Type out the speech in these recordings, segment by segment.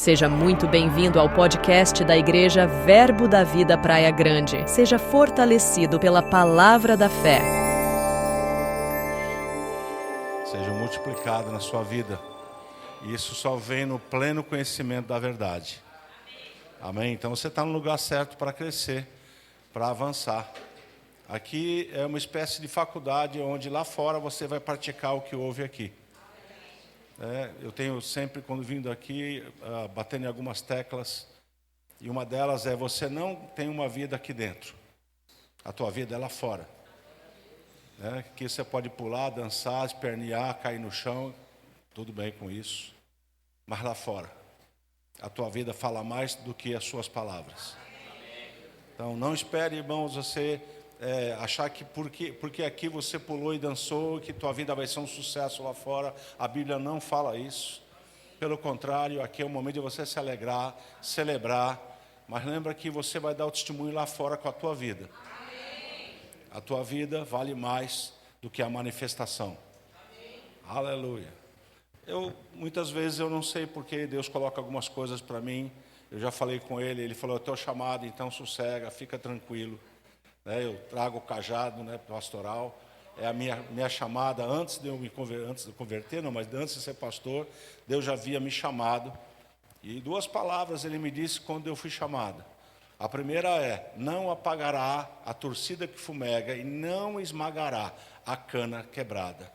Seja muito bem-vindo ao podcast da Igreja Verbo da Vida Praia Grande. Seja fortalecido pela palavra da fé. Seja multiplicado na sua vida. E isso só vem no pleno conhecimento da verdade. Amém? Então você está no lugar certo para crescer, para avançar. Aqui é uma espécie de faculdade onde lá fora você vai praticar o que ouve aqui. Eu tenho sempre, quando vindo aqui, batendo em algumas teclas, e uma delas é: você não tem uma vida aqui dentro, a tua vida é lá fora. Que você pode pular, dançar, espernear, cair no chão, tudo bem com isso, mas lá fora, a tua vida fala mais do que as suas palavras. Então não espere, irmãos, você achar que porque aqui você pulou e dançou, que tua vida vai ser um sucesso lá fora. A Bíblia não fala isso. Pelo contrário, aqui é o momento de você se alegrar, celebrar. Mas lembra que você vai dar o testemunho lá fora com a tua vida. A tua vida vale mais do que a manifestação. Aleluia. Muitas vezes eu não sei porque Deus coloca algumas coisas para mim. Eu já falei com Ele, Ele falou: é o teu chamado, então sossega, fica tranquilo. Eu trago o cajado, pastoral. É a minha chamada. Antes de converter, não, mas antes de ser pastor, Deus já havia me chamado. E duas palavras Ele me disse quando eu fui chamado. A primeira é: não apagará a torcida que fumega e não esmagará a cana quebrada.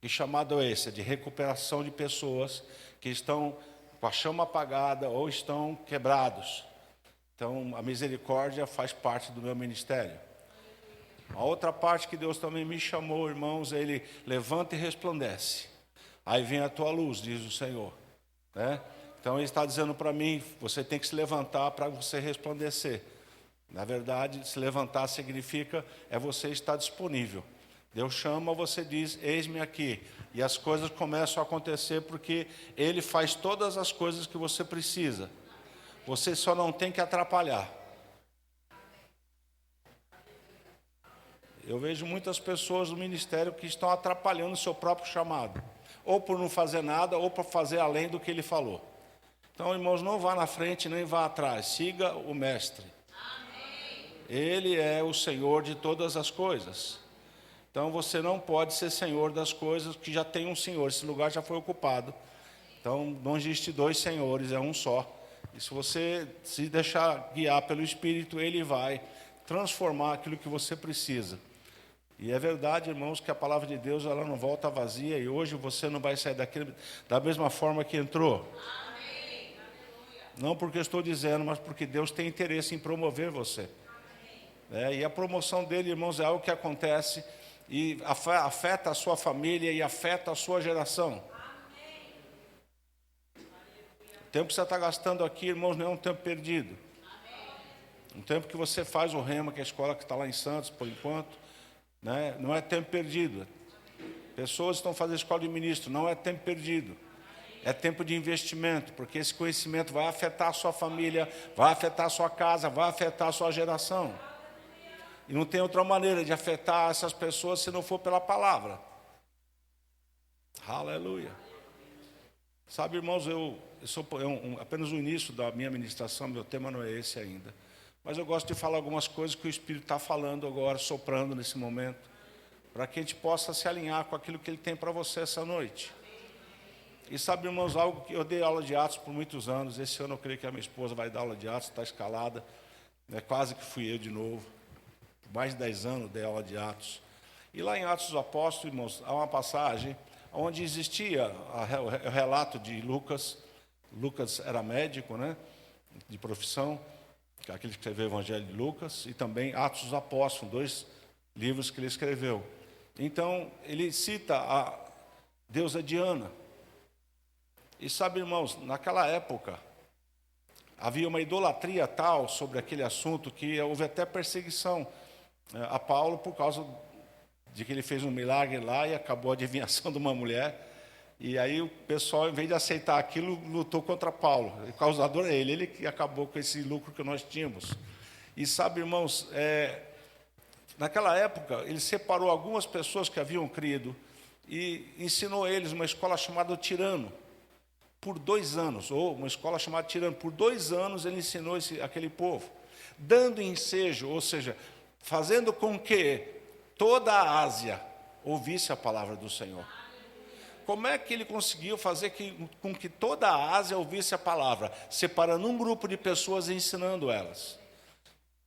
Que chamado é esse? De recuperação de pessoas que estão com a chama apagada ou estão quebrados. Então, a misericórdia faz parte do meu ministério. A outra parte que Deus também me chamou, irmãos, é Ele: levanta e resplandece. Aí vem a tua luz, diz o Senhor. Então, Ele está dizendo para mim: você tem que se levantar para você resplandecer. Na verdade, se levantar significa você estar disponível. Deus chama, você diz: eis-me aqui. E as coisas começam a acontecer porque Ele faz todas as coisas que você precisa. Você só não tem que atrapalhar. Eu vejo muitas pessoas no ministério que estão atrapalhando o seu próprio chamado. Ou por não fazer nada, ou por fazer além do que Ele falou. Então, irmãos, não vá na frente, nem vá atrás. Siga o Mestre. Ele é o Senhor de todas as coisas. Então, você não pode ser Senhor das coisas que já tem um Senhor. Esse lugar já foi ocupado. Então, não existe dois senhores, é um só. E se você se deixar guiar pelo Espírito, Ele vai transformar aquilo que você precisa. E é verdade, irmãos, que a palavra de Deus ela não volta vazia. E hoje você não vai sair daqui da mesma forma que entrou. Amém. Não porque eu estou dizendo, mas porque Deus tem interesse em promover você. E a promoção dele, irmãos, é algo que acontece e afeta a sua família e afeta a sua geração. O tempo que você está gastando aqui, irmãos, não é um tempo perdido. Um tempo que você faz o Rema, que é a escola que está lá em Santos, por enquanto, não é tempo perdido. Pessoas estão fazendo escola de ministro, não é tempo perdido. É tempo de investimento, porque esse conhecimento vai afetar a sua família, vai afetar a sua casa, vai afetar a sua geração. E não tem outra maneira de afetar essas pessoas se não for pela palavra. Aleluia. Sabe, irmãos, apenas o início da minha ministração, meu tema não é esse ainda. Mas eu gosto de falar algumas coisas que o Espírito está falando agora, soprando nesse momento, para que a gente possa se alinhar com aquilo que Ele tem para você essa noite. E sabe, irmãos, algo que eu dei aula de Atos por muitos anos. Esse ano eu creio que a minha esposa vai dar aula de Atos, está escalada. Quase que fui eu de novo. Por mais de 10 anos dei aula de Atos. E lá em Atos dos Apóstolos, irmãos, há uma passagem onde existia o relato de Lucas. Lucas era médico, de profissão, que é aquele que escreveu o Evangelho de Lucas, e também Atos dos Apóstolos, 2 livros que ele escreveu. Então, ele cita a deusa Diana. E sabe, irmãos, naquela época, havia uma idolatria tal sobre aquele assunto que houve até perseguição a Paulo por causa de que ele fez um milagre lá e acabou a adivinhação de uma mulher. E aí o pessoal, em vez de aceitar aquilo, lutou contra Paulo. O causador é ele que acabou com esse lucro que nós tínhamos. E sabe, irmãos, naquela época, ele separou algumas pessoas que haviam crido e ensinou eles uma escola chamada Tirano. por 2 anos, ou uma escola chamada Tirano, por 2 anos ele ensinou aquele povo, dando ensejo, ou seja, fazendo com que toda a Ásia ouvisse a palavra do Senhor. Como é que ele conseguiu fazer com que toda a Ásia ouvisse a palavra? Separando um grupo de pessoas e ensinando elas.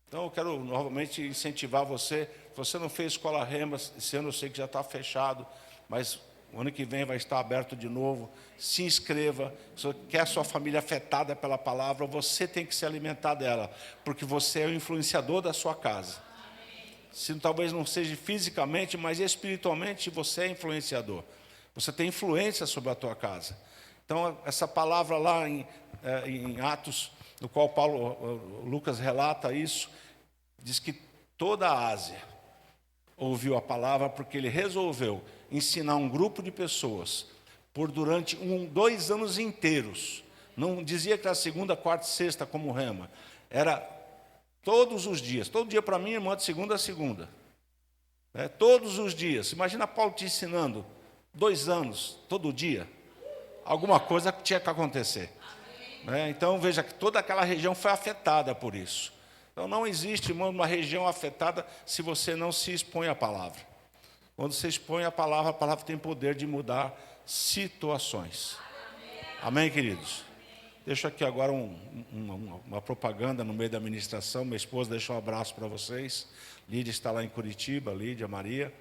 Então eu quero novamente incentivar você. Se você não fez escola Rema, esse ano eu sei que já está fechado, mas o ano que vem vai estar aberto de novo. Se inscreva. Se você quer a sua família afetada pela palavra, você tem que se alimentar dela, porque você é o influenciador da sua casa. Se talvez não seja fisicamente, mas espiritualmente você é influenciador. Você tem influência sobre a tua casa. Então, essa palavra lá em Atos, no qual Lucas relata isso, diz que toda a Ásia ouviu a palavra porque ele resolveu ensinar um grupo de pessoas durante 2 anos inteiros. Não dizia que era segunda, quarta e sexta como Rema. Era todos os dias. Todo dia para mim, irmão, de segunda a segunda. Todos os dias. Imagina Paulo te ensinando 2 anos, todo dia. Alguma coisa tinha que acontecer. Então, veja que toda aquela região foi afetada por isso. Então, não existe, irmão, uma região afetada se você não se expõe à palavra. Quando você expõe a palavra tem poder de mudar situações. Amém, queridos? Deixo aqui agora uma propaganda no meio da ministração. Minha esposa deixa um abraço para vocês. Lídia está lá em Curitiba, Lídia Maria.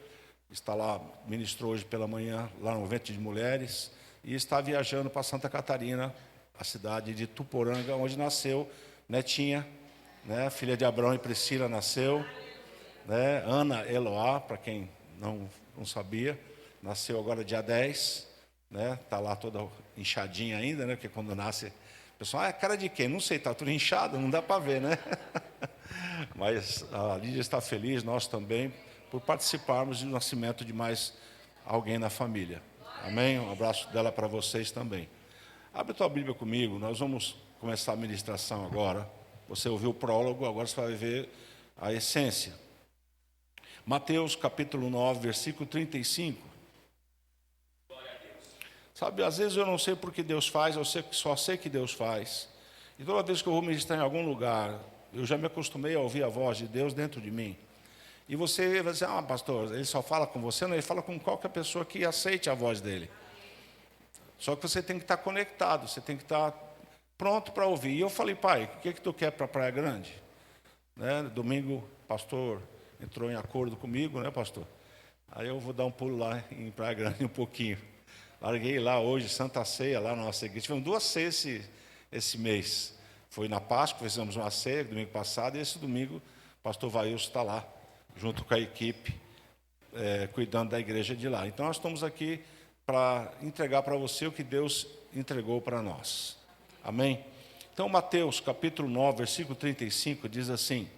Está lá, ministrou hoje pela manhã, lá no evento de mulheres. E está viajando para Santa Catarina, a cidade de Tuporanga, onde nasceu Netinha, filha de Abraão e Priscila nasceu. Ana Eloá, para quem não sabia, nasceu agora dia 10. Está lá toda inchadinha ainda, porque quando nasce, o pessoal, é cara de quem? Não sei, está tudo inchado, não dá para ver, Mas a Lídia está feliz, nós também, por participarmos do nascimento de mais alguém na família. Amém? Um abraço dela para vocês também. Abre a tua Bíblia comigo, nós vamos começar a ministração agora. Você ouviu o prólogo, agora você vai ver a essência. Mateus capítulo 9, versículo 35. Sabe, às vezes eu não sei por que Deus faz, só sei que Deus faz. E toda vez que eu vou ministrar em algum lugar, eu já me acostumei a ouvir a voz de Deus dentro de mim. E você vai dizer, pastor, ele só fala com você? Não, ele fala com qualquer pessoa que aceite a voz dele. Só que você tem que estar conectado, você tem que estar pronto para ouvir. E eu falei, pai, o que tu quer para Praia Grande? Domingo, o pastor entrou em acordo comigo, pastor? Aí eu vou dar um pulo lá em Praia Grande um pouquinho. Larguei lá hoje, Santa Ceia, lá na nossa igreja. Tivemos 2 ceias esse mês. Foi na Páscoa, fizemos uma ceia, domingo passado, e esse domingo o pastor Vailson está lá, junto com a equipe, cuidando da igreja de lá. Então, nós estamos aqui para entregar para você o que Deus entregou para nós. Amém? Então, Mateus, capítulo 9, versículo 35, diz assim: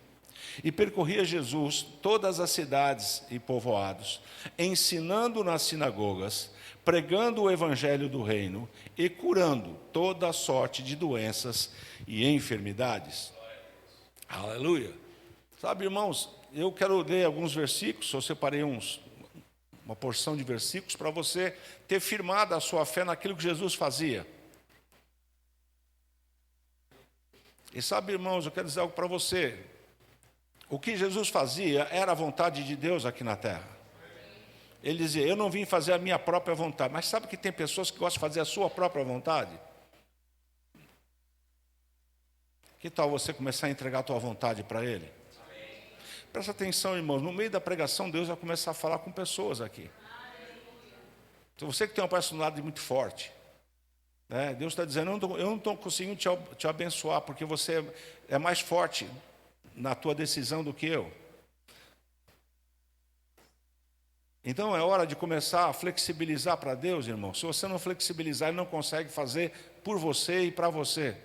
E percorria Jesus todas as cidades e povoados, ensinando nas sinagogas, pregando o evangelho do reino e curando toda sorte de doenças e enfermidades. Aleluia! Sabe, irmãos, eu quero ler alguns versículos, eu separei uma porção de versículos para você ter firmado a sua fé naquilo que Jesus fazia. E sabe, irmãos, eu quero dizer algo para você. O que Jesus fazia era a vontade de Deus aqui na terra. Ele dizia, eu não vim fazer a minha própria vontade. Mas sabe que tem pessoas que gostam de fazer a sua própria vontade? Que tal você começar a entregar a tua vontade para Ele? Amém. Presta atenção, irmãos. No meio da pregação, Deus vai começar a falar com pessoas aqui. Então, você que tem uma personalidade muito forte, Deus está dizendo, eu não estou conseguindo te abençoar, porque você é mais forte na tua decisão do que eu. Então é hora de começar a flexibilizar para Deus, irmão. Se você não flexibilizar, Ele não consegue fazer por você e para você.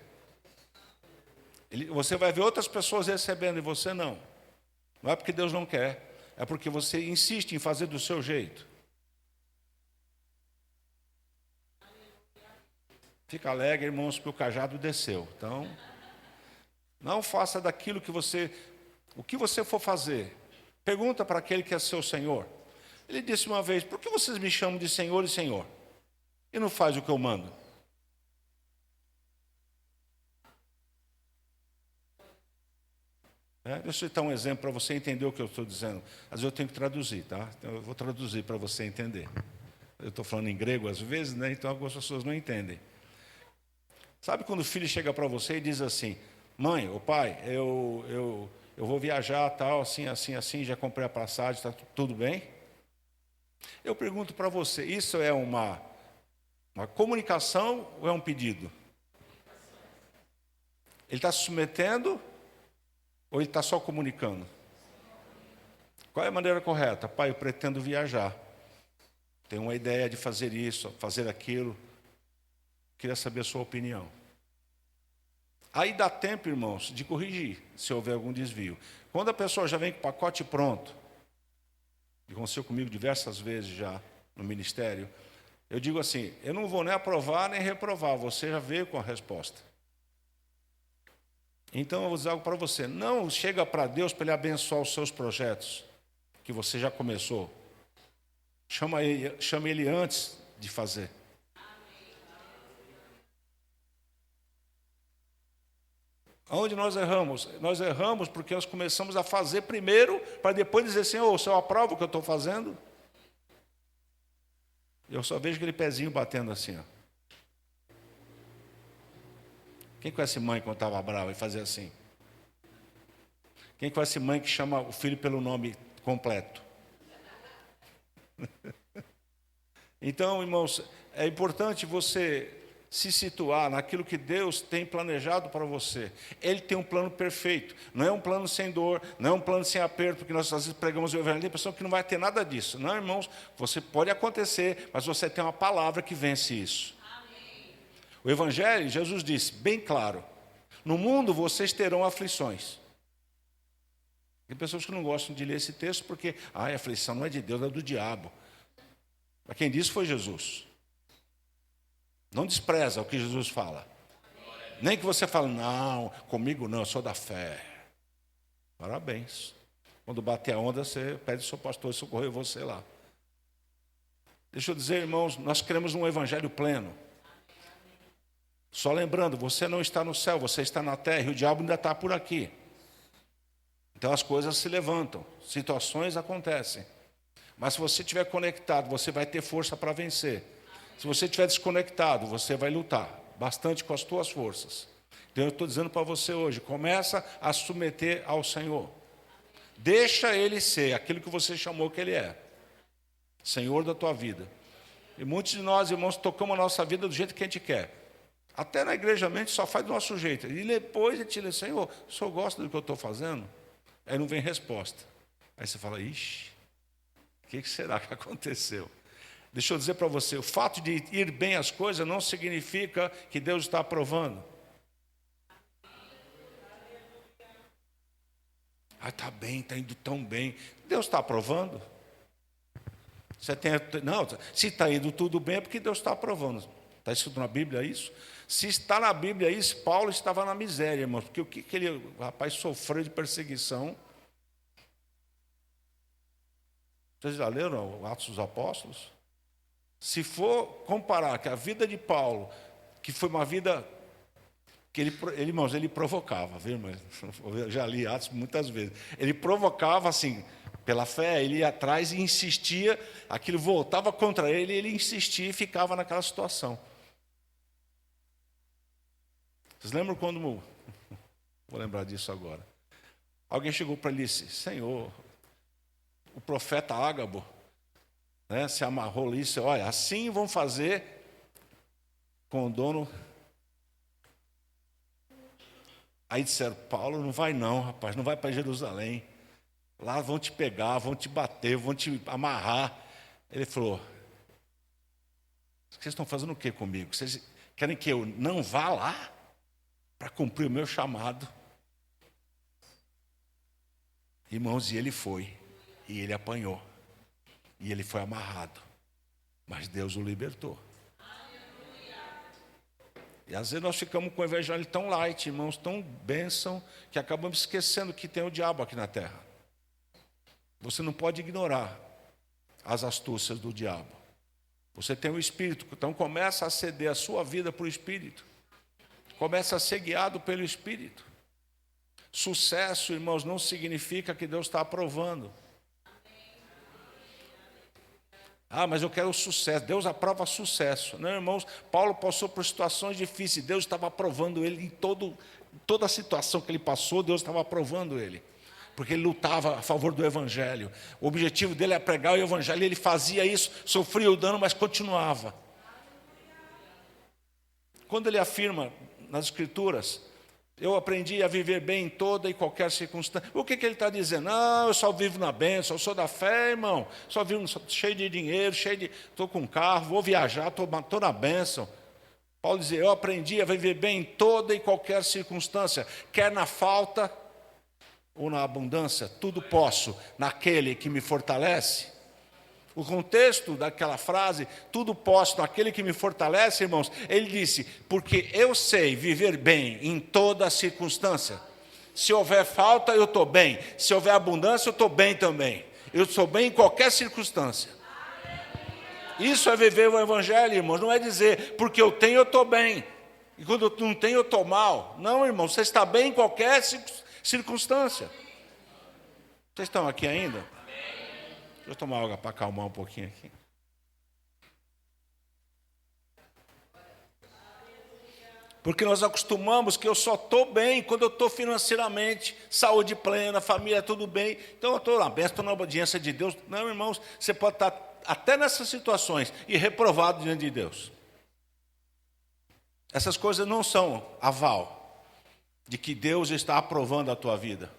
Você vai ver outras pessoas recebendo e você não. Não é porque Deus não quer, é porque você insiste em fazer do seu jeito. Fica alegre, irmãos, porque o cajado desceu. Então, não faça daquilo que o que você for fazer, pergunta para aquele que é seu Senhor. Ele disse uma vez, por que vocês me chamam de Senhor e Senhor? E não faz o que eu mando? Deixa eu citar um exemplo para você entender o que eu estou dizendo. Às vezes eu tenho que traduzir, tá? Então eu vou traduzir para você entender. Eu estou falando em grego às vezes, né? Então algumas pessoas não entendem. Sabe quando o filho chega para você e diz assim: mãe, ou pai, eu vou viajar, tal, assim, assim, assim, já comprei a passagem, está tudo bem? Eu pergunto para você, isso é uma comunicação ou é um pedido? Ele está se submetendo ou ele está só comunicando? Qual é a maneira correta? Pai, eu pretendo viajar. Tenho uma ideia de fazer isso, fazer aquilo. Queria saber a sua opinião. Aí dá tempo, irmãos, de corrigir, se houver algum desvio. Quando a pessoa já vem com o pacote pronto, aconteceu comigo diversas vezes já no ministério, eu digo assim, eu não vou nem aprovar nem reprovar, você já veio com a resposta. Então eu vou dizer algo para você, não chega para Deus para Ele abençoar os seus projetos, que você já começou. Chama ele antes de fazer. Aonde nós erramos? Nós erramos porque nós começamos a fazer primeiro, para depois dizer assim, o senhor aprova o que eu estou fazendo? Eu só vejo aquele pezinho batendo assim, ó. Quem conhece mãe quando estava brava e fazia assim? Quem conhece mãe que chama o filho pelo nome completo? Então, irmãos, é importante você se situar naquilo que Deus tem planejado para você. Ele tem um plano perfeito, não é um plano sem dor, não é um plano sem aperto, porque nós às vezes pregamos o evangelho e pensamos que não vai ter nada disso. Não, irmãos, você pode acontecer, mas você tem uma palavra que vence isso. Amém. O evangelho, Jesus disse, bem claro, no mundo vocês terão aflições. Tem pessoas que não gostam de ler esse texto porque, a aflição não é de Deus, é do diabo. Mas quem disse foi Jesus. Não despreza o que Jesus fala. Nem que você fale, não, comigo não, eu sou da fé. Parabéns. Quando bater a onda, você pede ao seu pastor socorrer você lá. Deixa eu dizer, irmãos, nós queremos um evangelho pleno. Só lembrando, você não está no céu, você está na terra e o diabo ainda está por aqui. Então as coisas se levantam, situações acontecem. Mas se você estiver conectado, você vai ter força para vencer. Se você estiver desconectado, você vai lutar bastante com as suas forças. Então eu estou dizendo para você hoje, começa a submeter ao Senhor. Deixa Ele ser aquilo que você chamou que Ele é. Senhor da tua vida. E muitos de nós, irmãos, tocamos a nossa vida do jeito que a gente quer. Até na igreja a gente só faz do nosso jeito. E depois a gente diz, Senhor, o Senhor gosta do que eu estou fazendo? Aí não vem resposta. Aí você fala, ixi, o que será que aconteceu? Deixa eu dizer para você, o fato de ir bem as coisas não significa que Deus está aprovando. Está bem, está indo tão bem. Deus está aprovando? Não, se está indo tudo bem é porque Deus está aprovando. Está escrito na Bíblia isso? Se está na Bíblia isso, Paulo estava na miséria, irmãos. Porque o que aquele rapaz sofreu de perseguição? Vocês já leram Atos dos Apóstolos? Se for comparar que a vida de Paulo, que foi uma vida que irmãos, ele provocava, viu, irmãos? Eu já li Atos muitas vezes. Ele provocava assim, pela fé, ele ia atrás e insistia, aquilo voltava contra ele, e ele insistia e ficava naquela situação. Vocês lembram quando, vou lembrar disso agora, alguém chegou para ele e disse, Senhor, o profeta Ágabo, né, se amarrou ali e disse, olha, assim vão fazer com o dono. Aí disseram, Paulo, não vai não, rapaz, não vai para Jerusalém. Lá vão te pegar, vão te bater, vão te amarrar. Ele falou, vocês estão fazendo o que comigo? Vocês querem que eu não vá lá para cumprir o meu chamado? Irmãos, e ele foi, e ele apanhou. E ele foi amarrado, mas Deus o libertou. E às vezes nós ficamos com o evangelho tão light, irmãos, tão bênção, que acabamos esquecendo que tem o diabo aqui na terra. Você não pode ignorar as astúcias do diabo. Você tem o Espírito, então começa a ceder a sua vida para o Espírito. Começa a ser guiado pelo Espírito. Sucesso, irmãos, não significa que Deus está aprovando. Ah, mas eu quero sucesso. Deus aprova sucesso. Não, irmãos, Paulo passou por situações difíceis. Deus estava aprovando ele em toda a situação que ele passou, Deus estava aprovando ele. Porque ele lutava a favor do Evangelho. O objetivo dele é pregar o Evangelho. Ele fazia isso, sofria o dano, mas continuava. Quando ele afirma nas Escrituras, eu aprendi a viver bem em toda e qualquer circunstância. O que ele está dizendo? Não, eu só vivo na bênção, eu sou da fé, irmão. Só vivo cheio de dinheiro, estou com carro, vou viajar, estou na bênção. Paulo dizia, eu aprendi a viver bem em toda e qualquer circunstância, quer na falta ou na abundância, tudo posso naquele que me fortalece. O contexto daquela frase, tudo posso naquele que me fortalece, irmãos, ele disse, porque eu sei viver bem em toda circunstância. Se houver falta, eu estou bem. Se houver abundância, eu estou bem também. Eu estou bem em qualquer circunstância. Isso é viver o Evangelho, irmãos. Não é dizer, porque eu tenho, eu estou bem. E quando eu não tenho, eu estou mal. Não, irmão, você está bem em qualquer circunstância. Vocês estão aqui ainda? Deixa eu tomar água para acalmar um pouquinho aqui. Porque nós acostumamos que eu só estou bem quando eu estou financeiramente, saúde plena, família tudo bem. Então eu estou na bênção, estou na obediência de Deus. Não, irmãos, você pode estar até nessas situações e reprovado diante de Deus. Essas coisas não são aval de que Deus está aprovando a tua vida.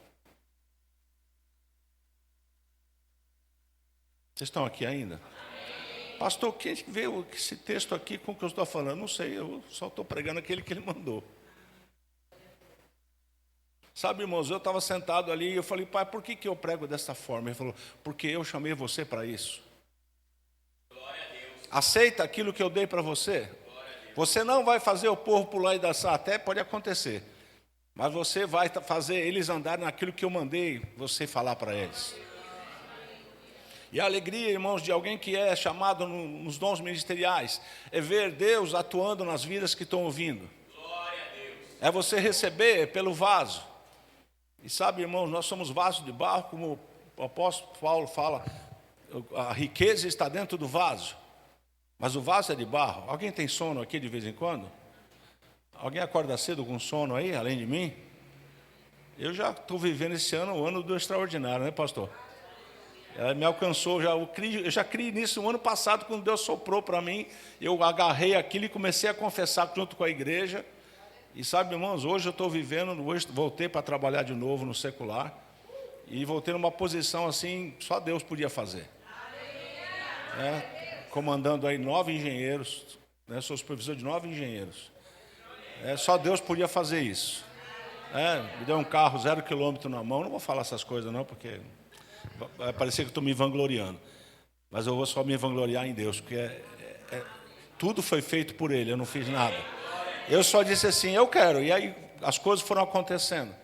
Vocês estão aqui ainda? Amém. Pastor, quem veio esse texto aqui com o que eu estou falando? Não sei, eu só estou pregando aquele que ele mandou. Sabe, irmãos, eu estava sentado ali e eu falei, pai, por que eu prego dessa forma? Ele falou, porque eu chamei você para isso. Glória a Deus. Aceita aquilo que eu dei para você. Você não vai fazer o povo pular e dançar, até pode acontecer. Mas você vai fazer eles andarem naquilo que eu mandei você falar para eles. E a alegria, irmãos, de alguém que é chamado nos dons ministeriais é ver Deus atuando nas vidas que estão ouvindo. Glória a Deus. É você receber pelo vaso. E sabe, irmãos, nós somos vasos de barro, como o apóstolo Paulo fala, a riqueza está dentro do vaso, mas o vaso é de barro. Alguém tem sono aqui de vez em quando? Alguém acorda cedo com sono aí, além de mim? Eu já estou vivendo esse ano, o ano do extraordinário, né, pastor? Ela me alcançou, eu já criei nisso no ano passado, quando Deus soprou para mim, eu agarrei aquilo e comecei a confessar junto com a igreja. E sabe, irmãos, hoje eu estou vivendo, hoje voltei para trabalhar de novo no secular, e voltei numa posição assim, só Deus podia fazer. Comandando aí 9 engenheiros, sou supervisor de 9 engenheiros. Só Deus podia fazer isso. Me deu um carro 0 km na mão, não vou falar essas coisas não, porque vai parecer que estou me vangloriando, mas eu vou só me vangloriar em Deus, porque tudo foi feito por Ele, eu não fiz nada. Eu só disse assim, eu quero, e aí as coisas foram acontecendo.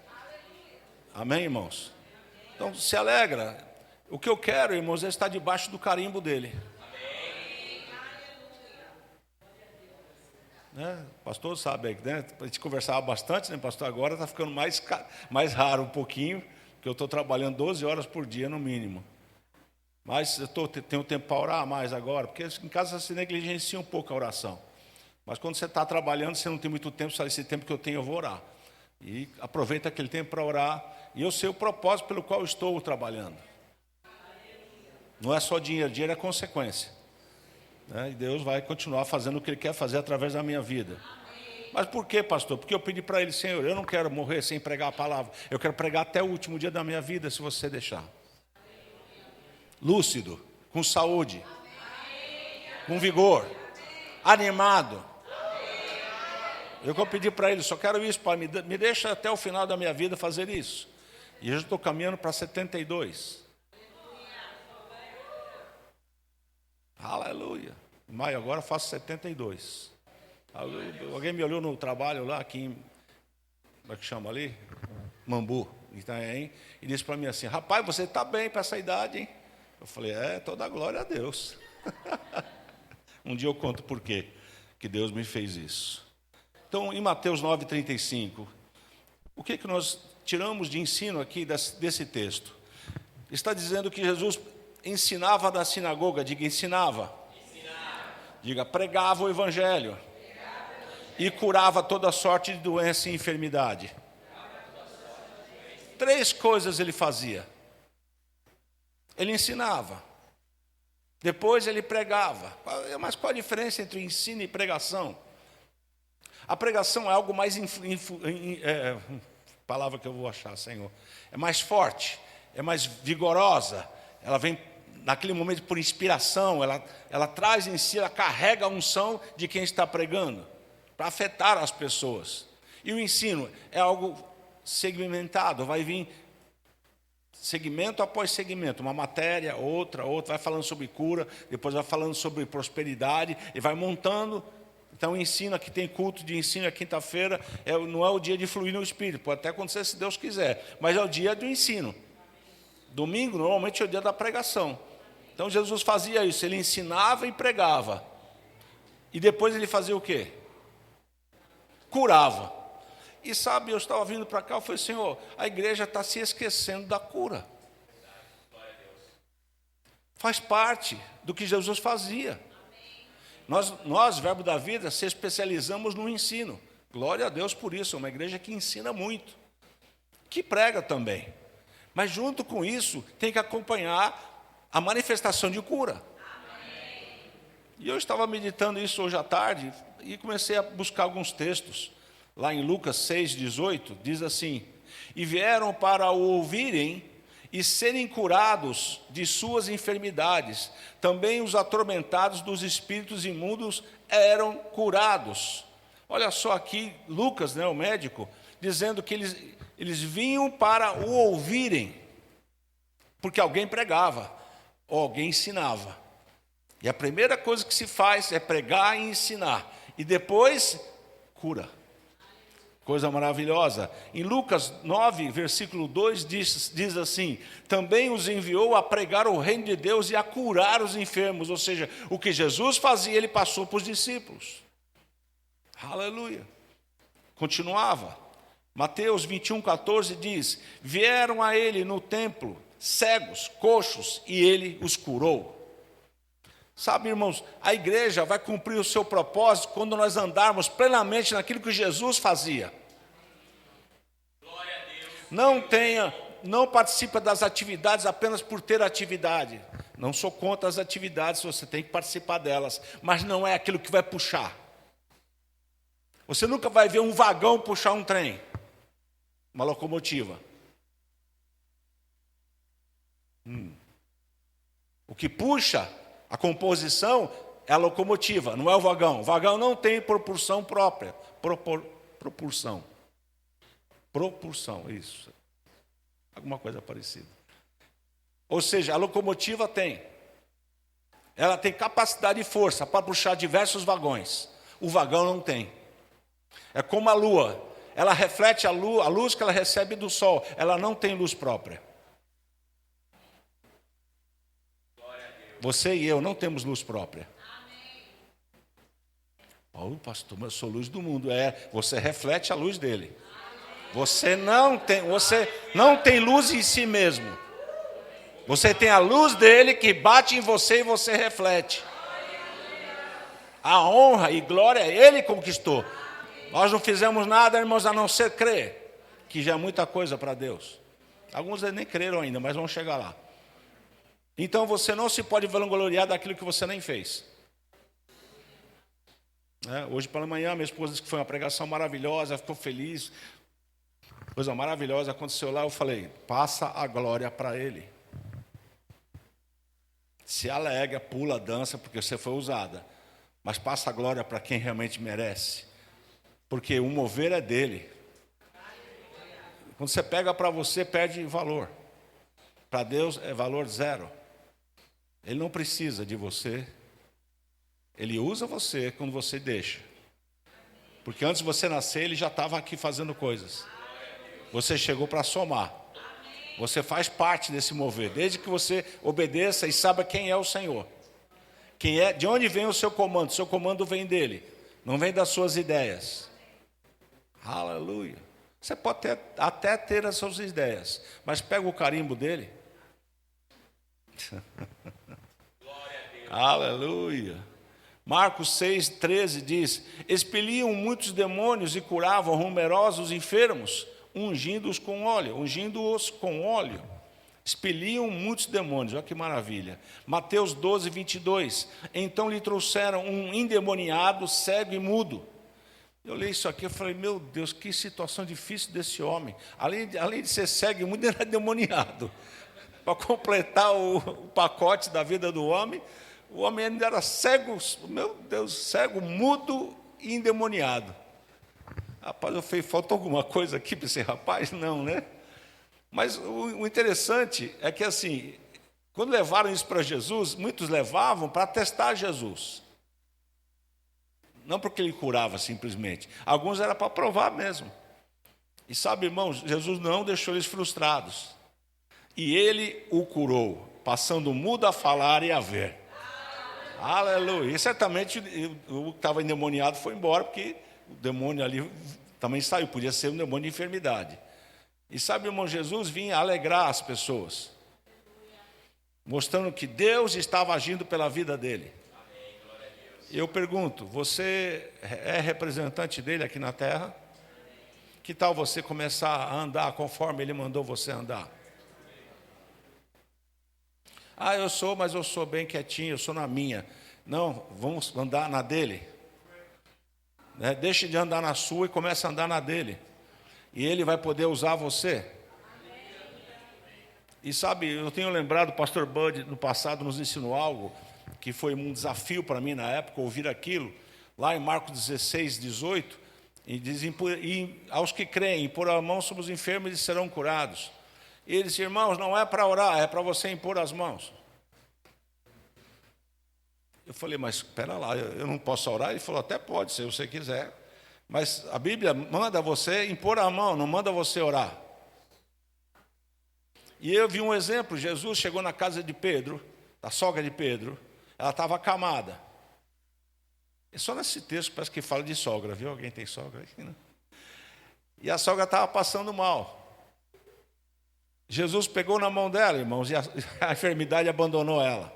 Amém, irmãos? Então se alegra. O que eu quero, irmãos, é estar debaixo do carimbo dEle. Pastor sabe, né? A gente conversava bastante, né, pastor? Agora está ficando mais raro um pouquinho, que eu estou trabalhando 12 horas por dia no mínimo. Mas eu tenho tempo para orar mais agora, porque em casa você negligencia um pouco a oração. Mas quando você está trabalhando, você não tem muito tempo, só esse tempo que eu tenho eu vou orar. E aproveita aquele tempo para orar. E eu sei o propósito pelo qual eu estou trabalhando. Não é só dinheiro, dinheiro é consequência. E Deus vai continuar fazendo o que Ele quer fazer através da minha vida. Mas por quê, pastor? Porque eu pedi para Ele, Senhor, eu não quero morrer sem pregar a palavra. Eu quero pregar até o último dia da minha vida, se você deixar. Lúcido, com saúde, com vigor, animado. Eu pedi para Ele, só quero isso, Pai, me deixa até o final da minha vida fazer isso. E eu já estou caminhando para 72. Aleluia. Em maio agora eu faço 72. Alguém me olhou no trabalho lá, aqui em, como é que chama ali? Mambu, Itanhaém, e disse para mim assim, rapaz, você está bem para essa idade, hein? Eu falei, toda a glória a Deus. Um dia eu conto por quê que Deus me fez isso. Então, em Mateus 9,35, O que nós tiramos de ensino aqui desse texto? Está dizendo que Jesus ensinava na sinagoga. Diga, ensinava. Diga, pregava o evangelho. E curava toda sorte de doença e enfermidade. 3 coisas ele fazia. Ele ensinava. Depois ele pregava. Mas qual a diferença entre ensino e pregação? A pregação é algo mais... palavra que eu vou achar, Senhor. É mais forte, é mais vigorosa. Ela vem naquele momento por inspiração. Ela traz em si, ela carrega a unção de quem está pregando, para afetar as pessoas. E o ensino é algo segmentado, vai vir segmento após segmento, uma matéria, outra, vai falando sobre cura, depois vai falando sobre prosperidade, e vai montando. Então, o ensino, aqui tem culto de ensino, é quinta-feira, não é o dia de fluir no Espírito, pode até acontecer se Deus quiser, mas é o dia do ensino. Domingo, normalmente, é o dia da pregação. Então, Jesus fazia isso, ele ensinava e pregava. E depois ele fazia o quê? Curava. E sabe, eu estava vindo para cá, eu falei, Senhor, a igreja está se esquecendo da cura. Faz parte do que Jesus fazia. Nós, Verbo da Vida, se especializamos no ensino. Glória a Deus por isso, é uma igreja que ensina muito. Que prega também. Mas junto com isso, tem que acompanhar a manifestação de cura. E eu estava meditando isso hoje à tarde e comecei a buscar alguns textos. Lá em Lucas 6,18, diz assim: e vieram para o ouvirem e serem curados de suas enfermidades. Também os atormentados dos espíritos imundos eram curados. Olha só aqui, Lucas, o médico, dizendo que eles vinham para o ouvirem, porque alguém pregava, ou alguém ensinava. E a primeira coisa que se faz é pregar e ensinar. E depois, cura. Coisa maravilhosa. Em Lucas 9, versículo 2, diz assim: também os enviou a pregar o reino de Deus e a curar os enfermos. Ou seja, o que Jesus fazia, ele passou para os discípulos. Aleluia. Continuava. Mateus 21,14 diz: vieram a ele no templo cegos, coxos, e ele os curou. Sabe, irmãos, a igreja vai cumprir o seu propósito quando nós andarmos plenamente naquilo que Jesus fazia. Glória a Deus. Não participa das atividades apenas por ter atividade. Não sou contra as atividades, você tem que participar delas, mas não é aquilo que vai puxar. Você nunca vai ver um vagão puxar um trem, uma locomotiva. O que puxa a composição é a locomotiva, não é o vagão. O vagão não tem propulsão própria. Propulsão, isso. Alguma coisa parecida. Ou seja, a locomotiva ela tem capacidade e força para puxar diversos vagões. O vagão não tem. É como a lua. Ela reflete a luz que ela recebe do sol. Ela não tem luz própria. Você e eu não temos luz própria. Oh, pastor, mas eu sou luz do mundo. Você reflete a luz dele. Você não tem luz em si mesmo. Você tem a luz dele que bate em você e você reflete. A honra e glória ele conquistou. Nós não fizemos nada, irmãos, a não ser crer, que já é muita coisa para Deus. Alguns nem creram ainda, mas vão chegar lá. Então você não se pode vangloriar daquilo que você nem fez. Hoje pela manhã minha esposa disse que foi uma pregação maravilhosa, ficou feliz. Coisa maravilhosa aconteceu lá, eu falei, passa a glória para ele. Se alegra, pula, dança, porque você foi usada. Mas passa a glória para quem realmente merece. Porque o mover é dele. Quando você pega para você, perde valor. Para Deus é valor zero. Ele não precisa de você. Ele usa você quando você deixa. Porque antes de você nascer, ele já estava aqui fazendo coisas. Você chegou para somar. Você faz parte desse mover. Desde que você obedeça e saiba quem é o Senhor. De onde vem o seu comando? O seu comando vem dele. Não vem das suas ideias. Aleluia. Você pode até ter as suas ideias, mas pega o carimbo dele. Aleluia. Marcos 6,13 diz: expeliam muitos demônios e curavam numerosos enfermos, ungindo-os com óleo. Expeliam muitos demônios, olha que maravilha. Mateus 12:22. Então lhe trouxeram um endemoniado, cego e mudo. Eu li isso aqui e falei, meu Deus, que situação difícil desse homem. Além de ser cego e mudo, ele era endemoniado. Para completar o pacote da vida do homem, o homem ainda era cego, meu Deus, cego, mudo e endemoniado. Rapaz, eu falei, falta alguma coisa aqui para esse rapaz? Não, né? Mas o interessante é que, assim, quando levaram isso para Jesus, muitos levavam para testar Jesus. Não porque ele curava simplesmente. Alguns era para provar mesmo. E sabe, irmãos, Jesus não deixou eles frustrados. E ele o curou, passando o mudo a falar e a ver. Aleluia. E certamente o que estava endemoniado foi embora, porque o demônio ali também saiu. Podia ser um demônio de enfermidade. E sabe, irmão, Jesus vinha alegrar as pessoas, mostrando que Deus estava agindo pela vida dele. Eu pergunto, você é representante dele aqui na terra? Que tal você começar a andar conforme ele mandou você andar? Ah, eu sou, mas eu sou bem quietinho, eu sou na minha. Não, vamos andar na dele. Deixe de andar na sua e comece a andar na dele. E ele vai poder usar você. E sabe, eu tenho lembrado, o pastor Bud, no passado, nos ensinou algo que foi um desafio para mim na época, ouvir aquilo, lá em Marcos 16:18, e diz, e aos que creem, impor a mão sobre os enfermos e serão curados. E ele disse, irmãos, não é para orar, é para você impor as mãos. Eu falei, mas espera lá, eu não posso orar? Ele falou, até pode, se você quiser. Mas a Bíblia manda você impor a mão, não manda você orar. E eu vi um exemplo, Jesus chegou na casa de Pedro, da sogra de Pedro, ela estava acamada. É só nesse texto parece que fala de sogra, viu? Alguém tem sogra aqui, né? E a sogra estava passando mal. Jesus pegou na mão dela, irmãos, e a enfermidade abandonou ela.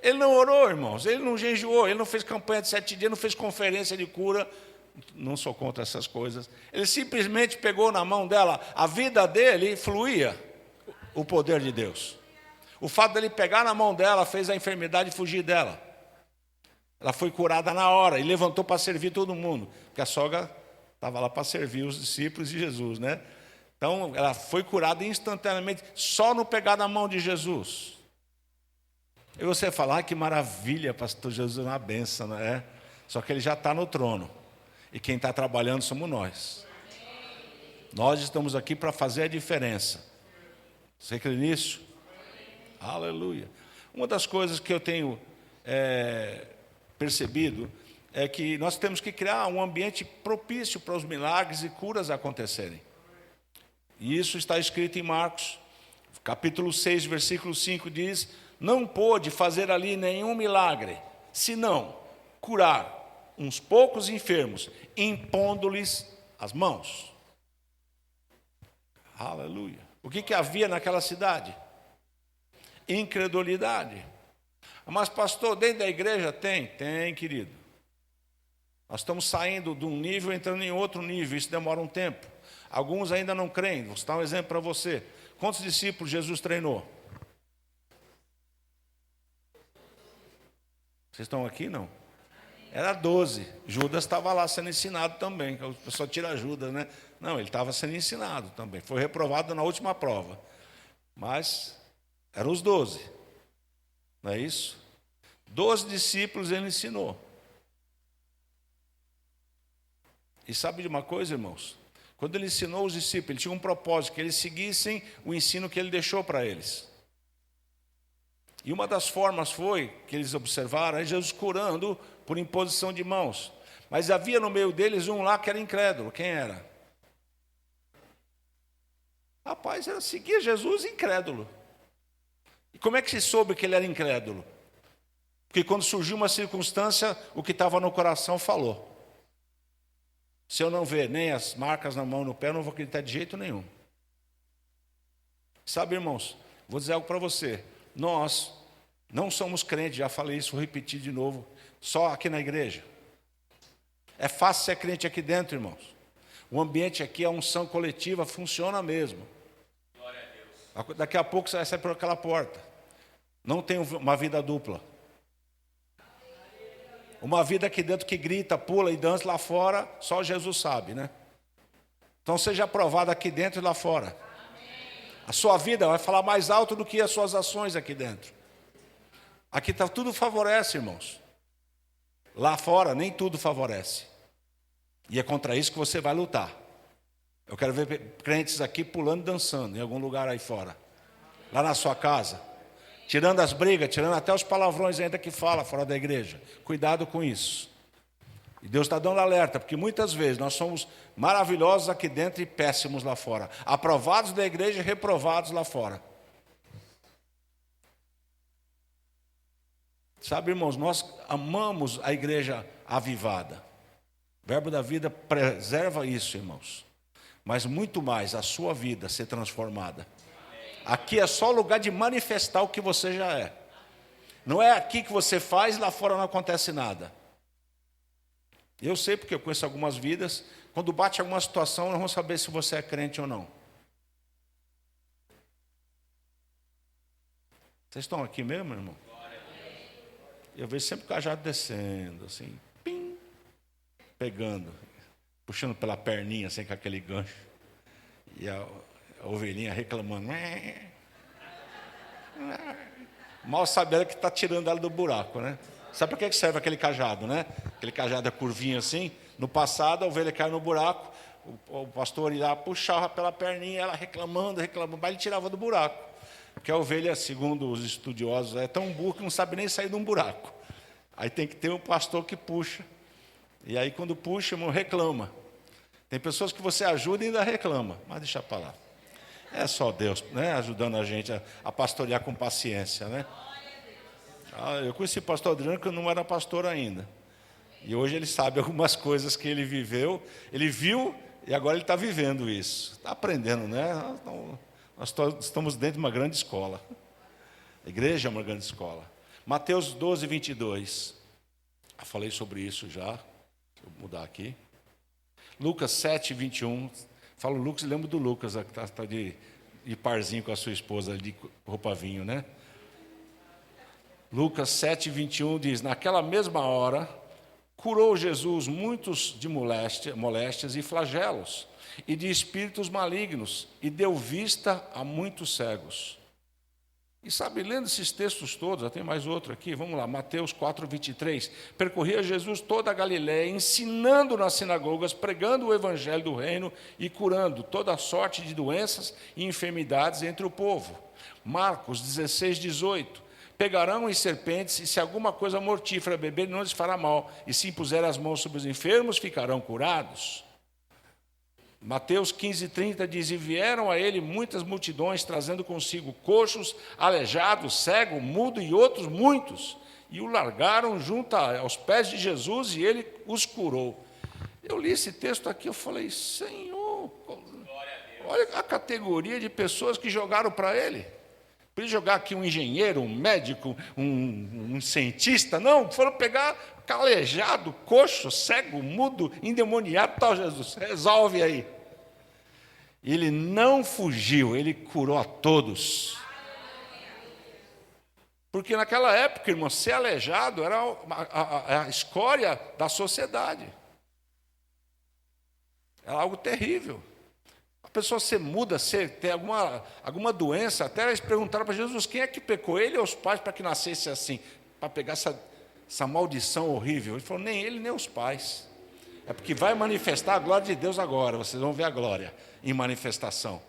Ele não orou, irmãos, ele não jejuou, ele não fez campanha de 7 dias, não fez conferência de cura. Não sou contra essas coisas. Ele simplesmente pegou na mão dela, a vida dele fluía o poder de Deus. O fato dele pegar na mão dela fez a enfermidade fugir dela. Ela foi curada na hora e levantou para servir todo mundo, porque a sogra estava lá para servir os discípulos de Jesus, né? Então, ela foi curada instantaneamente, só no pegar na mão de Jesus. E você fala, que maravilha, pastor Jesus é uma benção, não é? Só que ele já está no trono. E quem está trabalhando somos nós. Nós estamos aqui para fazer a diferença. Você crê nisso? Aleluia. Uma das coisas que eu tenho percebido é que nós temos que criar um ambiente propício para os milagres e curas acontecerem. E isso está escrito em Marcos, capítulo 6, versículo 5, diz, não pôde fazer ali nenhum milagre, senão curar uns poucos enfermos, impondo-lhes as mãos. Aleluia. O que havia naquela cidade? Incredulidade. Mas pastor, dentro da igreja tem, querido. Nós estamos saindo de um nível, entrando em outro nível, isso demora um tempo. Alguns ainda não creem, vou dar um exemplo para você. Quantos discípulos Jesus treinou? Vocês estão aqui, não? Era 12. Judas estava lá sendo ensinado também. O pessoal tira Judas, né? Não, ele estava sendo ensinado também. Foi reprovado na última prova. Mas eram os 12. Não é isso? 12 discípulos ele ensinou. E sabe de uma coisa, irmãos? Quando ele ensinou os discípulos, ele tinha um propósito, que eles seguissem o ensino que ele deixou para eles. E uma das formas foi, que eles observaram, é Jesus curando por imposição de mãos. Mas havia no meio deles um lá que era incrédulo. Quem era? Rapaz, era seguir Jesus incrédulo. E como é que se soube que ele era incrédulo? Porque quando surgiu uma circunstância, o que estava no coração falou. Se eu não ver nem as marcas na mão e no pé, eu não vou acreditar de jeito nenhum. Sabe, irmãos, vou dizer algo para você. Nós não somos crentes, já falei isso, vou repetir de novo, só aqui na igreja. É fácil ser crente aqui dentro, irmãos. O ambiente aqui, a unção coletiva, funciona mesmo. Glória a Deus. Daqui a pouco você vai sair por aquela porta. Não tem uma vida dupla. Uma vida aqui dentro que grita, pula e dança, lá fora, só Jesus sabe, né? Então seja aprovado aqui dentro e lá fora. A sua vida vai falar mais alto do que as suas ações aqui dentro. Aqui tudo favorece, irmãos. Lá fora nem tudo favorece. E é contra isso que você vai lutar. Eu quero ver crentes aqui pulando e dançando em algum lugar aí fora. Lá na sua casa. Tirando as brigas, tirando até os palavrões ainda que fala fora da igreja. Cuidado com isso. E Deus está dando alerta, porque muitas vezes nós somos maravilhosos aqui dentro e péssimos lá fora. Aprovados da igreja e reprovados lá fora. Sabe, irmãos, nós amamos a igreja avivada. O Verbo da Vida preserva isso, irmãos. Mas muito mais a sua vida ser transformada. Aqui é só lugar de manifestar o que você já é. Não é aqui que você faz e lá fora não acontece nada. Eu sei porque eu conheço algumas vidas. Quando bate alguma situação, nós vamos saber se você é crente ou não. Vocês estão aqui mesmo, irmão? Eu vejo sempre o cajado descendo, assim, pim, pegando, puxando pela perninha, assim, com aquele gancho. E a ovelhinha reclamando. Mal sabe ela que está tirando ela do buraco, né? Sabe para que serve aquele cajado, né? Aquele cajado é curvinho assim. No passado, a ovelha caiu no buraco, o pastor ia lá, puxava pela perninha, ela reclamando, mas ele tirava do buraco. Porque a ovelha, segundo os estudiosos, é tão burra que não sabe nem sair de um buraco. Aí tem que ter um pastor que puxa. E aí quando puxa, irmão, reclama. Tem pessoas que você ajuda e ainda reclama, mas deixa para lá. É só Deus, né, ajudando a gente a pastorear com paciência, né? Eu conheci o pastor Adriano que eu não era pastor ainda. E hoje ele sabe algumas coisas que ele viveu, ele viu e agora ele está vivendo isso. Está aprendendo, né? Nós estamos dentro de uma grande escola. A igreja é uma grande escola. Mateus 12, 22. Eu falei sobre isso já. Deixa eu mudar aqui. Lucas 7, 21. Falo Lucas e lembro do Lucas, que está de parzinho com a sua esposa, de roupa vinho, né? Lucas 7, 21 diz: naquela mesma hora, curou Jesus muitos de moléstias e flagelos, e de espíritos malignos, e deu vista a muitos cegos. E sabe, lendo esses textos todos, já tem mais outro aqui, vamos lá, Mateus 4, 23. Percorria Jesus toda a Galiléia, ensinando nas sinagogas, pregando o evangelho do reino e curando toda sorte de doenças e enfermidades entre o povo. Marcos 16, 18. Pegarão em serpentes, e se alguma coisa mortífera beber, não lhes fará mal, e se impuser as mãos sobre os enfermos, ficarão curados. Mateus 15, 30 diz: e vieram a ele muitas multidões, trazendo consigo coxos, aleijados, cego, mudo e outros muitos, e o largaram junto aos pés de Jesus, e ele os curou. Eu li esse texto aqui, eu falei: Senhor, olha a categoria de pessoas que jogaram para ele. Podia jogar aqui um engenheiro, um médico, um cientista. Não, foram pegar calejado, coxo, cego, mudo, endemoniado, tal, Jesus, resolve aí. Ele não fugiu, ele curou a todos. Porque naquela época, irmão, ser aleijado era a escória da sociedade. Era algo terrível. A pessoa ser muda, ter alguma doença, até eles perguntaram para Jesus: quem é que pecou, ele ou os pais, para que nascesse assim? Para pegar essa maldição horrível. Ele falou: nem ele, nem os pais. É porque vai manifestar a glória de Deus agora. Vocês vão ver a glória em manifestação.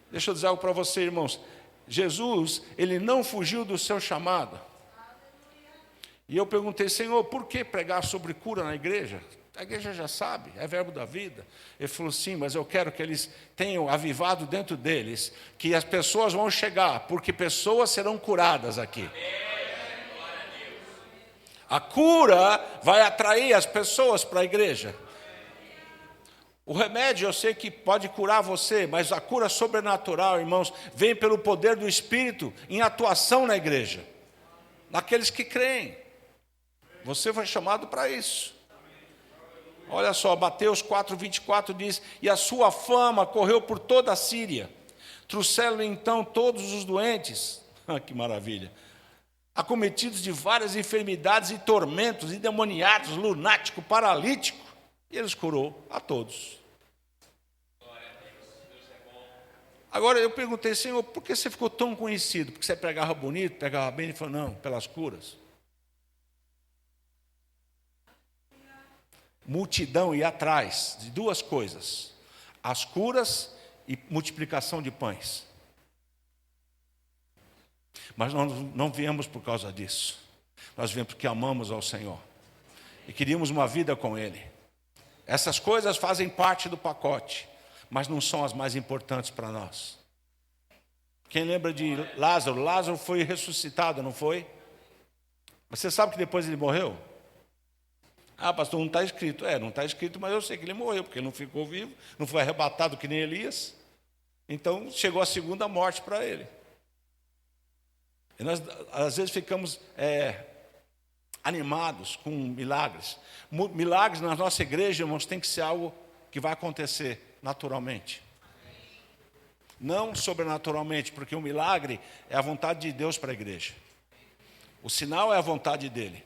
Deixa eu dizer algo para você, irmãos. Jesus, ele não fugiu do seu chamado. E eu perguntei: Senhor, por que pregar sobre cura na igreja? A igreja já sabe, é verbo da vida. Ele falou: sim, mas eu quero que eles tenham avivado dentro deles, que as pessoas vão chegar, porque pessoas serão curadas aqui. A cura vai atrair as pessoas para a igreja. O remédio eu sei que pode curar você, mas a cura sobrenatural, irmãos, vem pelo poder do Espírito em atuação na igreja, naqueles que creem. Você foi chamado para isso. Olha só, Mateus 4:24 diz: e a sua fama correu por toda a Síria. Trouxeram então todos os doentes, que maravilha, acometidos de várias enfermidades e tormentos, endemoniados, lunático, paralítico, e eles curou a todos. Agora eu perguntei, Senhor, por que você ficou tão conhecido? Porque você pregava bonito, pregava bem? Ele falou, não, pelas curas. Multidão ia atrás de duas coisas: as curas e multiplicação de pães. Mas nós não viemos por causa disso. Nós viemos porque amamos ao Senhor e queríamos uma vida com Ele. Essas coisas fazem parte do pacote, mas não são as mais importantes para nós. Quem lembra de Lázaro? Lázaro foi ressuscitado, não foi? Você sabe que depois ele morreu? Ah, pastor, não está escrito. Não está escrito, mas eu sei que ele morreu, porque ele não ficou vivo, não foi arrebatado que nem Elias. Então, chegou a segunda morte para ele. E nós, às vezes, ficamos animados com milagres. Milagres na nossa igreja, irmãos, tem que ser algo que vai acontecer naturalmente. Não sobrenaturalmente, porque o milagre é a vontade de Deus para a igreja. O sinal é a vontade dele.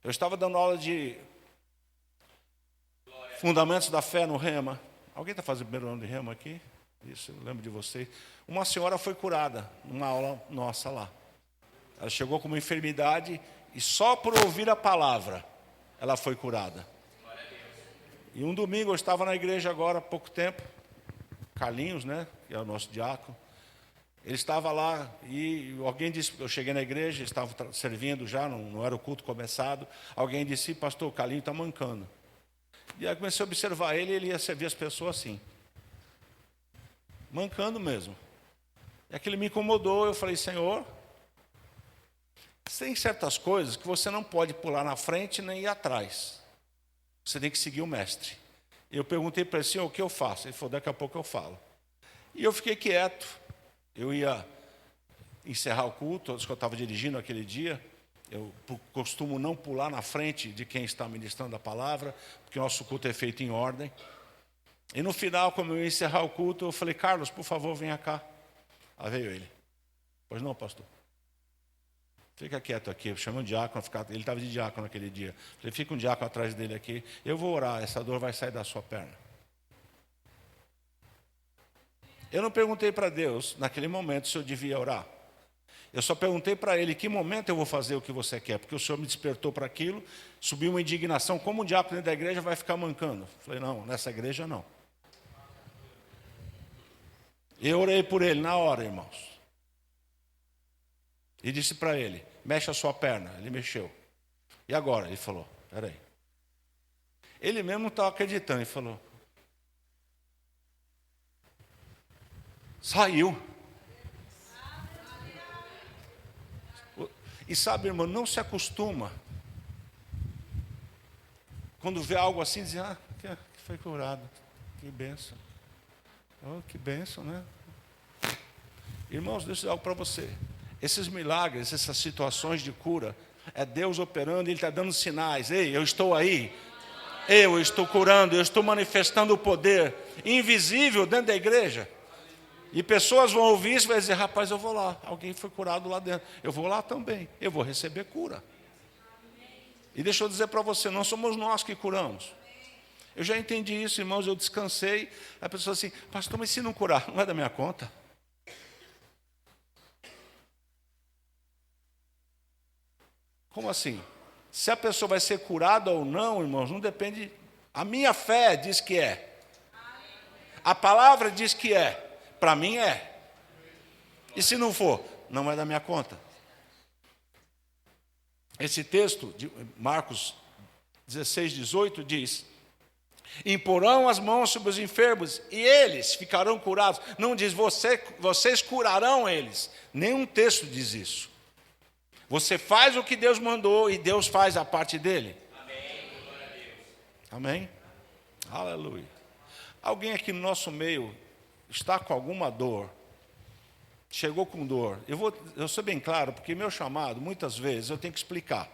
Eu estava dando aula de Fundamentos da Fé no Rema. Alguém está fazendo o primeiro ano de Rema aqui? Isso, eu lembro de vocês. Uma senhora foi curada numa aula nossa lá. Ela chegou com uma enfermidade e só por ouvir a palavra ela foi curada. E um domingo eu estava na igreja agora há pouco tempo. Carlinhos, né, que é o nosso diácono. Ele estava lá e alguém disse, eu cheguei na igreja, estava servindo já, não era o culto começado. Alguém disse, pastor, o Carlinhos está mancando. E aí comecei a observar ele ia servir as pessoas assim. Mancando mesmo. E aquilo me incomodou, eu falei, Senhor, tem certas coisas que você não pode pular na frente nem ir atrás. Você tem que seguir o mestre. Eu perguntei para ele, Senhor, o que eu faço? Ele falou, daqui a pouco eu falo. E eu fiquei quieto. Eu ia encerrar o culto, que eu estava dirigindo aquele dia. Eu costumo não pular na frente de quem está ministrando a palavra, porque o nosso culto é feito em ordem. E no final, como eu ia encerrar o culto, eu falei, Carlos, por favor, venha cá. Aí veio ele. Pois não, pastor. Fica quieto aqui, eu chamei um diácono, ele estava de diácono naquele dia. Falei, fica um diácono atrás dele aqui, eu vou orar, essa dor vai sair da sua perna. Eu não perguntei para Deus, naquele momento, se eu devia orar. Eu só perguntei para Ele, que momento eu vou fazer o que você quer? Porque o Senhor me despertou para aquilo, subiu uma indignação, como um diácono dentro da igreja vai ficar mancando? Falei, não, nessa igreja não. Eu orei por ele na hora, irmãos. E disse para ele, mexe a sua perna. Ele mexeu. E agora? Ele falou, peraí. Ele mesmo não estava acreditando. Ele falou, saiu. E sabe, irmão, não se acostuma. Quando vê algo assim, diz, que foi curado. Que bênção. Oh, que bênção, né? Irmãos, deixa eu dizer algo para você. Esses milagres, essas situações de cura, é Deus operando, Ele está dando sinais. Ei, eu estou aí. Eu estou curando, eu estou manifestando o poder invisível dentro da igreja. E pessoas vão ouvir isso e vão dizer, rapaz, eu vou lá. Alguém foi curado lá dentro. Eu vou lá também. Eu vou receber cura. E deixa eu dizer para você, não somos nós que curamos. Eu já entendi isso, irmãos, eu descansei. A pessoa assim, pastor, mas se não curar, não é da minha conta. Como assim? Se a pessoa vai ser curada ou não, irmãos, não depende. A minha fé diz que é. A palavra diz que é. Para mim é. E se não for, não é da minha conta. Esse texto de Marcos 16:18 diz: imporão as mãos sobre os enfermos e eles ficarão curados. Não diz vocês curarão eles. Nenhum texto diz isso. Você faz o que Deus mandou e Deus faz a parte dele. Amém. Amém? Aleluia. alguém aqui no nosso meio está com alguma dor, chegou com dor, eu sou bem claro, porque meu chamado, muitas vezes, eu tenho que explicar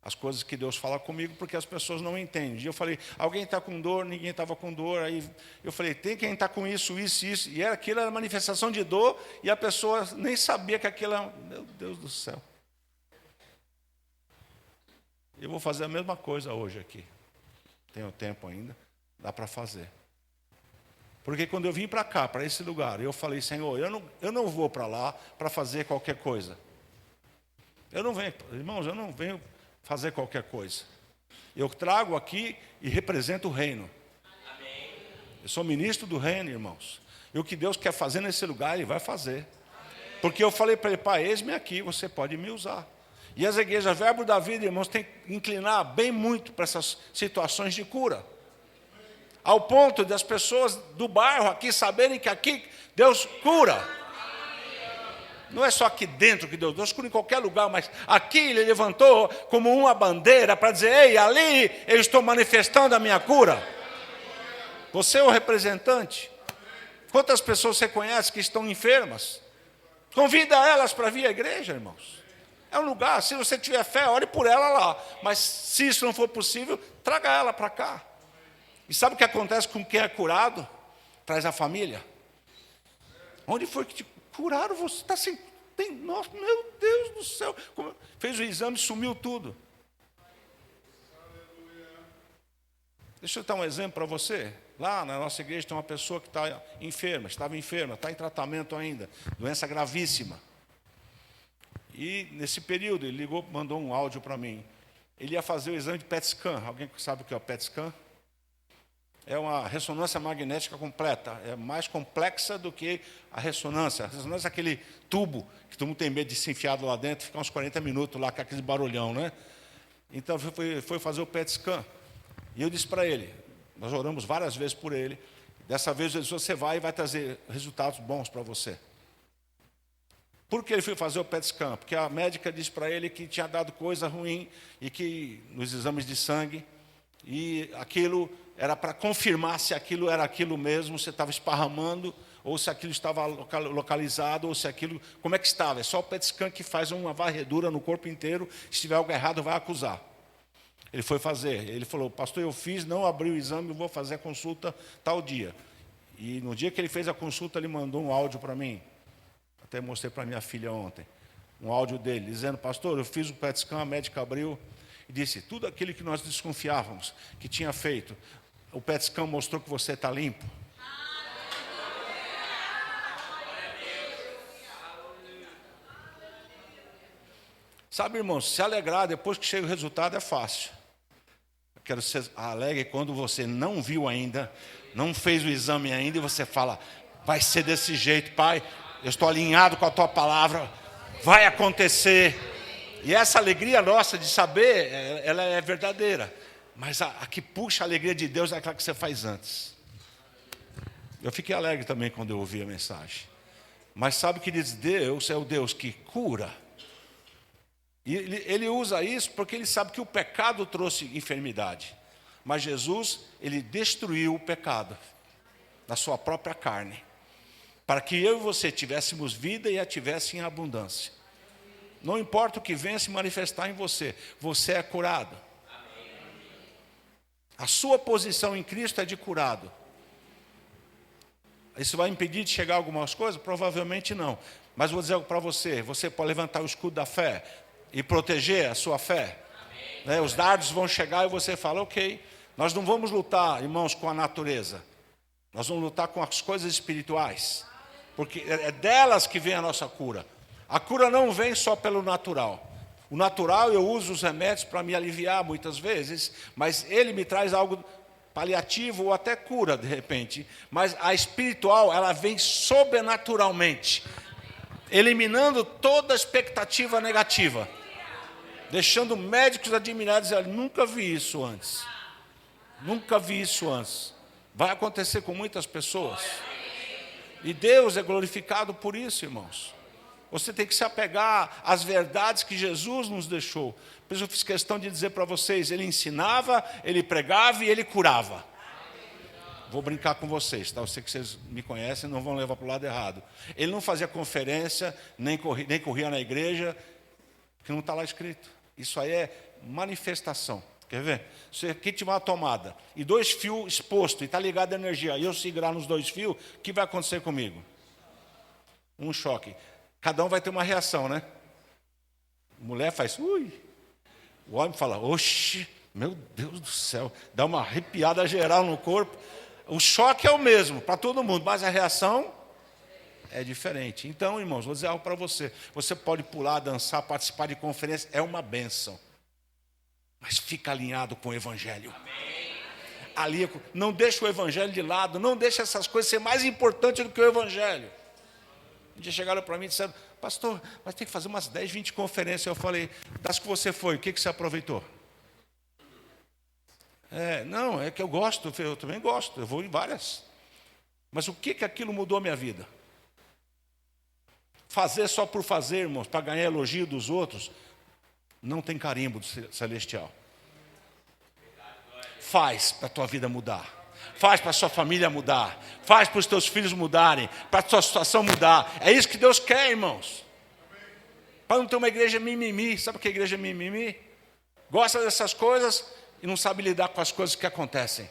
as coisas que Deus fala comigo, porque as pessoas não entendem. E eu falei, alguém está com dor, ninguém estava com dor. Aí eu falei, tem quem está com isso, isso, isso. E aquilo era manifestação de dor, e a pessoa nem sabia que aquilo era... Meu Deus do céu. Eu vou fazer a mesma coisa hoje aqui. Tenho tempo ainda, dá para fazer. Porque quando eu vim para cá, para esse lugar, eu falei, Senhor, eu não vou para lá para fazer qualquer coisa. Eu não venho, irmãos, eu não venho fazer qualquer coisa. Eu trago aqui e represento o reino. Amém. Eu sou ministro do reino, irmãos. E o que Deus quer fazer nesse lugar, Ele vai fazer. Amém. Porque eu falei para Ele, Pai, eis-me aqui, você pode me usar. E as igrejas Verbo da Vida, irmãos, tem que inclinar bem muito para essas situações de cura. Ao ponto de as pessoas do bairro aqui saberem que aqui Deus cura. Não é só aqui dentro que Deus cura em qualquer lugar, mas aqui Ele levantou como uma bandeira para dizer, ei, ali eu estou manifestando a minha cura. Você é o representante. Quantas pessoas você conhece que estão enfermas? Convida elas para vir à igreja, irmãos. É um lugar, se você tiver fé, ore por ela lá. Mas se isso não for possível, traga ela para cá. E sabe o que acontece com quem é curado? Traz a família. Onde foi que te curaram? Você está sem... Nossa, meu Deus do céu. Fez o exame, sumiu tudo. Deixa eu dar um exemplo para você. Lá na nossa igreja tem uma pessoa que está enferma, estava enferma, está em tratamento ainda. Doença gravíssima. E nesse período ele ligou, mandou um áudio para mim. Ele ia fazer o exame de PET scan. Alguém sabe o que é o PET scan? É uma ressonância magnética completa. É mais complexa do que a ressonância. A ressonância é aquele tubo que todo mundo tem medo de se enfiar lá dentro, ficar uns 40 minutos lá com aquele barulhão, né? Então foi fazer o PET scan. E eu disse para ele, nós oramos várias vezes por ele. Dessa vez ele disse, você vai e vai trazer resultados bons para você. Por que ele foi fazer o PET scan? Porque a médica disse para ele que tinha dado coisa ruim e que nos exames de sangue, e aquilo era para confirmar se aquilo era aquilo mesmo, se estava esparramando, ou se aquilo estava localizado, ou se aquilo... Como é que estava? É só o PET scan que faz uma varredura no corpo inteiro, se tiver algo errado vai acusar. Ele foi fazer, ele falou, pastor, eu fiz, não abri o exame, vou fazer a consulta tal dia. E no dia que ele fez a consulta, ele mandou um áudio para mim. Até mostrei para minha filha ontem, um áudio dele, dizendo, pastor, eu fiz o PET scan, a médica abriu e disse, tudo aquilo que nós desconfiávamos que tinha feito, o PET scan mostrou que você está limpo. Sabe, irmãos, se alegrar depois que chega o resultado é fácil. Eu quero que você alegre quando você não viu ainda, não fez o exame ainda, e você fala, vai ser desse jeito, Pai, eu estou alinhado com a Tua palavra, vai acontecer. E essa alegria nossa de saber, ela é verdadeira. Mas a que puxa a alegria de Deus é aquela que você faz antes. Eu fiquei alegre também quando eu ouvi a mensagem. Mas sabe que diz, Deus é o Deus que cura. E ele usa isso porque ele sabe que o pecado trouxe enfermidade. Mas Jesus, ele destruiu o pecado na sua própria carne. Para que eu e você tivéssemos vida e a tivesse em abundância. Não importa o que venha se manifestar em você, você é curado. A sua posição em Cristo é de curado. Isso vai impedir de chegar a algumas coisas? Provavelmente não. Mas vou dizer algo para você, você pode levantar o escudo da fé e proteger a sua fé. Né? Os dardos vão chegar e você fala, ok, nós não vamos lutar, irmãos, com a natureza. Nós vamos lutar com as coisas espirituais. Porque é delas que vem a nossa cura. A cura não vem só pelo natural. O natural eu uso os remédios para me aliviar muitas vezes, mas ele me traz algo paliativo ou até cura de repente. Mas a espiritual, ela vem sobrenaturalmente, eliminando toda a expectativa negativa, deixando médicos admirados, eu nunca vi isso antes. Nunca vi isso antes. Vai acontecer com muitas pessoas. E Deus é glorificado por isso, irmãos. Você tem que se apegar às verdades que Jesus nos deixou. Por isso eu fiz questão de dizer para vocês, ele ensinava, ele pregava e ele curava. Vou brincar com vocês, tá? Eu sei que vocês me conhecem, não vão levar para o lado errado. Ele não fazia conferência, nem corria na igreja, que não está lá escrito. Isso aí é manifestação. Quer ver? Se aqui tiver uma tomada e 2 fios expostos e está ligado a energia, e eu segurar nos 2 fios, o que vai acontecer comigo? Um choque. Cada um vai ter uma reação, né? A mulher faz, ui. O homem fala, oxe, meu Deus do céu. Dá uma arrepiada geral no corpo. O choque é o mesmo para todo mundo, mas a reação é diferente. Então, irmãos, vou dizer algo para você. Você pode pular, dançar, participar de conferência, é uma bênção. Mas fica alinhado com o Evangelho. Ali, não deixa o Evangelho de lado, não deixa essas coisas ser mais importantes do que o Evangelho. Um dia chegaram para mim e disseram, pastor, mas tem que fazer umas 10, 20 conferências. Eu falei, das que você foi, o que você aproveitou? Não, é que eu gosto, eu também gosto, eu vou em várias. Mas o que aquilo mudou a minha vida? Fazer só por fazer, irmãos, para ganhar elogio dos outros, não tem carimbo celestial. Faz para a tua vida mudar. Faz para a sua família mudar. Faz para os teus filhos mudarem. Para a tua situação mudar. É isso que Deus quer, irmãos. Para não ter uma igreja mimimi. Sabe o que é igreja mimimi? Gosta dessas coisas e não sabe lidar com as coisas que acontecem.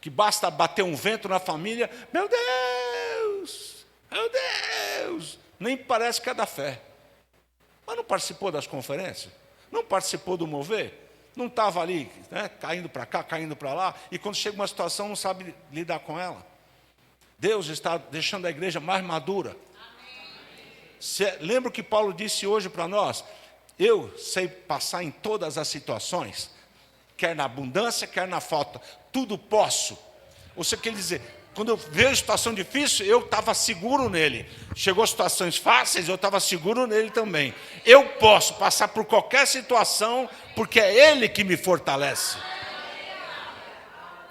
Que basta bater um vento na família. Meu Deus! Meu Deus! Nem parece que é da fé. Mas não participou das conferências? Não participou do mover? Não estava ali, né, caindo para cá, caindo para lá, e quando chega uma situação não sabe lidar com ela. Deus está deixando a igreja mais madura. Lembra o que Paulo disse hoje para nós? Eu sei passar em todas as situações, quer na abundância, quer na falta, tudo posso. Ou seja, quer dizer, quando eu vejo situação difícil, eu estava seguro nele. Chegou situações fáceis, eu estava seguro nele também. Eu posso passar por qualquer situação, porque é ele que me fortalece.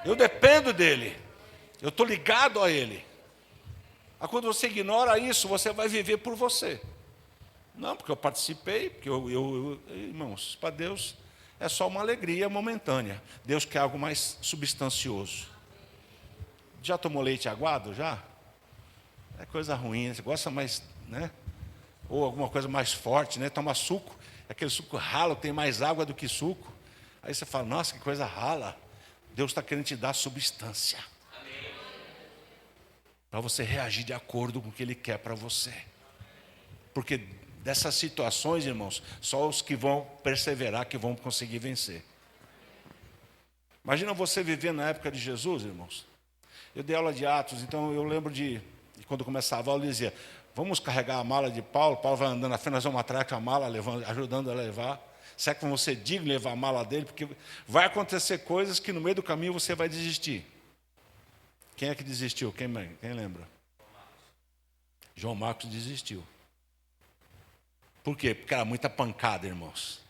Eu dependo dele. Eu estou ligado a ele. Mas quando você ignora isso, você vai viver por você. Não, porque eu participei, porque irmãos, para Deus é só uma alegria momentânea. Deus quer algo mais substancioso. Já tomou leite aguado? Já? É coisa ruim, você gosta mais, né? Ou alguma coisa mais forte, né? Toma suco, aquele suco ralo, tem mais água do que suco. Aí você fala, nossa, que coisa rala. Deus está querendo te dar substância. Para você reagir de acordo com o que Ele quer para você. Porque dessas situações, irmãos, só os que vão perseverar, que vão conseguir vencer. Imagina você viver na época de Jesus, irmãos. Eu dei aula de Atos, então eu lembro de quando começava a aula, ele dizia, vamos carregar a mala de Paulo, Paulo vai andando na frente, nós vamos atrás com a mala, ajudando a levar. Será que vão ser dignos de levar a mala dele? Porque vai acontecer coisas que no meio do caminho você vai desistir. Quem é que desistiu? Quem lembra? João Marcos desistiu. Por quê? Porque era muita pancada, irmãos.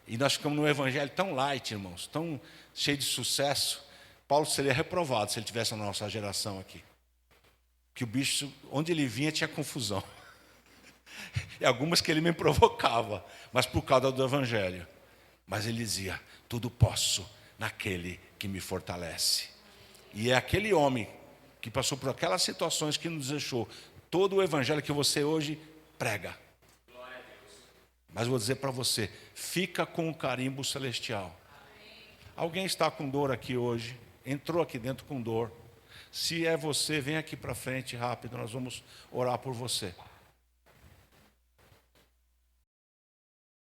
E nós ficamos num evangelho tão light, irmãos, tão cheio de sucesso. Paulo seria reprovado se ele tivesse na nossa geração aqui. Que o bicho, onde ele vinha, tinha confusão. E algumas que ele me provocava, mas por causa do Evangelho. Mas ele dizia, tudo posso naquele que me fortalece. E é aquele homem que passou por aquelas situações que nos deixou todo o Evangelho que você hoje prega. Mas vou dizer para você, fica com o carimbo celestial. Alguém está com dor aqui hoje? Entrou aqui dentro com dor. Se é você, vem aqui para frente rápido, nós vamos orar por você.